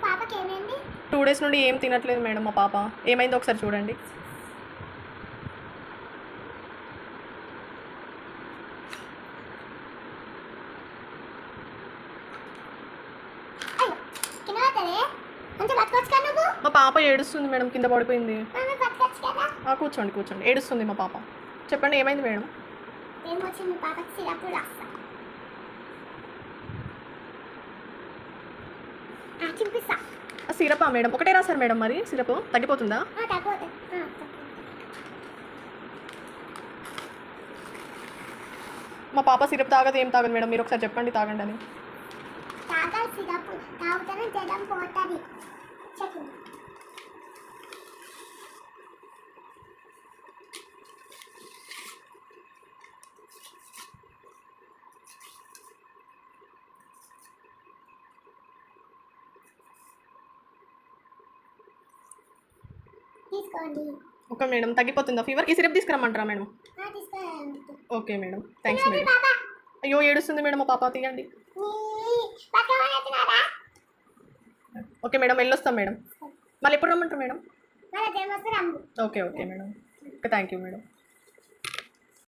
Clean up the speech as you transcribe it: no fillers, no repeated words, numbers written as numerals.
పాపకి ఏమైంది? 2 డేస్ నుండి ఏం తినట్లేదు మేడం మా పాప. ఏమైందో ఒకసారి చూడండి. అయ్యో కింద పడతదే కొంచెం పట్టుకోవచ్చు కదా నువ్వు. మా పాప ఏడుస్తుంది మేడం, కింద పడిపోయింది. మమ్మీ పట్టుకోవచ్చు కదా. కూర్చోండి. ఏడుస్తుంది మా పాప. చెప్పండి ఏమైంది మేడం? ఏమొచ్చింది మీ పాపకి? సిరప్ రాస్తా. చింపిస్తా. సిరపా మేడం? ఒకటే రాశారు మేడం, మరి సిరప్ తగ్గిపోతుందా? తగ్గిపోతుంది. మా పాప సిరప్ తాగదు, ఏం తాగదు మేడం. మీరు ఒకసారి చెప్పండి తాగండి అని. తాగాలి సిరప్, తాగుతానే జ్వరం పోతుంది. చెప్పు. తీసుకోండి. ఓకే మేడం, తగ్గిపోతుందా ఫీవర్? ఈ సిరప్ తీసుకురమ్మంటారా మేడం? తీసుకోండి. Okay madam, thanks madam. అయ్యో ఏడుస్తుంది మేడం మా పాప, తీయండి. ఓకే మేడం, వెళ్ళొస్తాం మేడం. మళ్ళీ ఎప్పుడు రమ్మంటారు madam? Okay madam. Okay madam. Thank you madam.